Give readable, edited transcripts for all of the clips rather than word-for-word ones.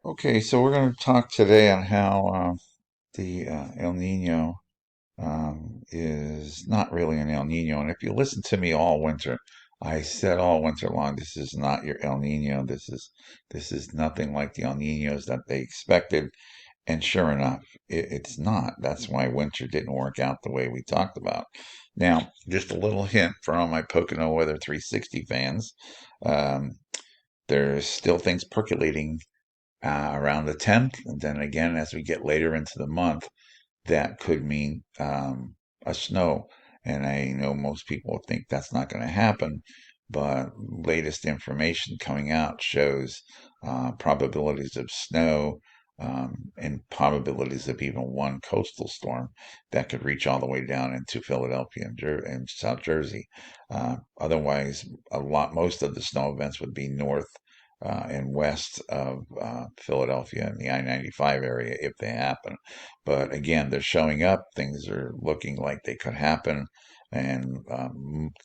Okay, so we're going to talk today on how the El Nino is not really an El Nino. And if you listen to me all winter, I said all winter long, this is not your El Nino. This is nothing like the El Ninos that they expected. And sure enough, it's not. That's why winter didn't work out the way we talked about. Now, just a little hint for all my Pocono Weather 360 fans. Um, there's still things percolating around the 10th. And then again, as we get later into the month, that could mean a snow. And I know most people think that's not going to happen, but latest information coming out shows probabilities of snow and probabilities of even one coastal storm that could reach all the way down into Philadelphia and South Jersey. Otherwise, most of the snow events would be north and west of Philadelphia and the I-95 area if they happen. But again, they're showing up. Things are looking like they could happen, and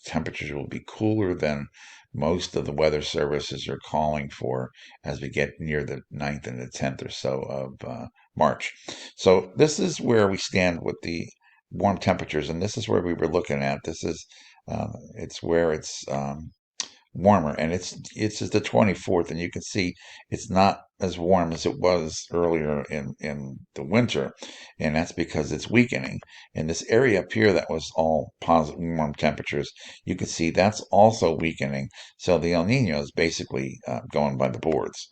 temperatures will be cooler than most of the weather services are calling for as we get near the 9th and the 10th or so of March. So this is where we stand with the warm temperatures, and this is where we were looking at. It's where it's warmer, and it's just the 24th, and you can see it's not as warm as it was earlier in the winter, and that's because it's weakening. And this area up here that was all positive warm temperatures, you can see that's also weakening. So the El Nino is basically going by the boards.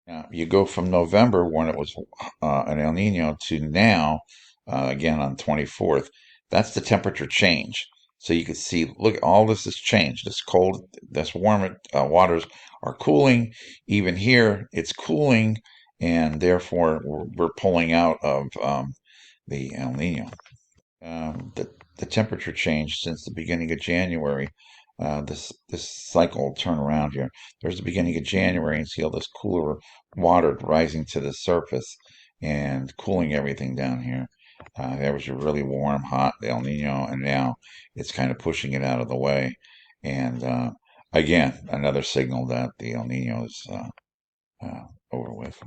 Now, you go from November when it was an El Nino to now, again on 24th. That's the temperature change. So you can see, look, all this has changed. This cold, this warm waters are cooling. Even here, it's cooling, and therefore we're pulling out of the El Nino. The temperature change since the beginning of January. This cycle will turn around here. There's the beginning of January, and see all this cooler water rising to the surface and cooling everything down here. There was a really warm, hot El Nino, and now it's kind of pushing it out of the way. And again, another signal that the El Nino is over with.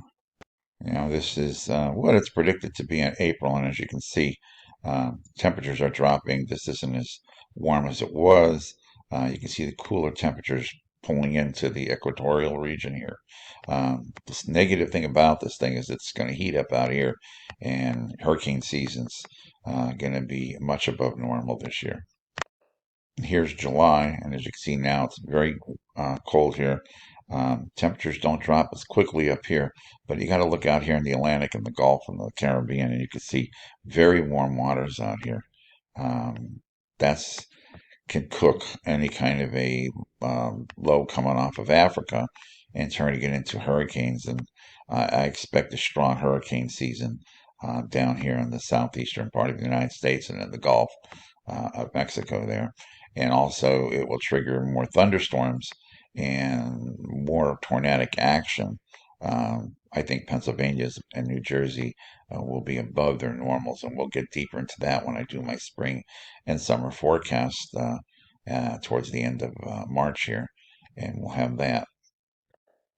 This is what it's predicted to be in April, and as you can see, temperatures are dropping. This isn't as warm as it was. You can see the cooler temperatures pulling into the equatorial region here. This negative thing about this thing is it's going to heat up out here, and hurricane season's going to be much above normal this year. Here's July, and as you can see now, it's very cold here. Temperatures don't drop as quickly up here, but you got to look out here in the Atlantic and the Gulf and the Caribbean, and you can see very warm waters out here. That's can cook any kind of a low coming off of Africa and turning it into hurricanes. And I expect a strong hurricane season down here in the southeastern part of the United States and in the Gulf of Mexico there. And also, it will trigger more thunderstorms and more tornadic action. I think Pennsylvania and New Jersey will be above their normals, and we'll get deeper into that when I do my spring and summer forecast towards the end of March here, and we'll have that.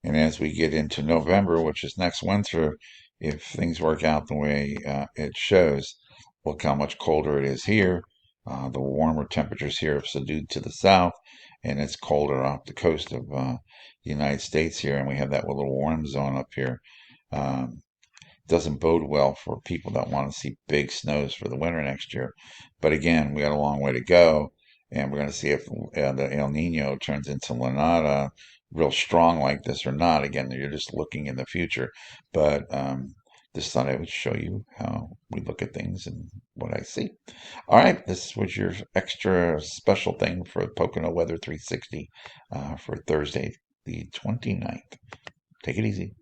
And as we get into November, which is next winter, if things work out the way it shows, look how much colder it is here. The warmer temperatures here have subdued to the south, and it's colder off the coast of the United States here, and we have that little warm zone up here. Um, doesn't bode well for people that want to see big snows for the winter next year. But again, we got a long way to go, and we're going to see if the El Nino turns into La Nada real strong like this or not. Again, you're just looking in the future. But just thought I would show you how we look at things and what I see. All right, this was your extra special thing for Pocono Weather 360 for Thursday, the 29th. Take it easy.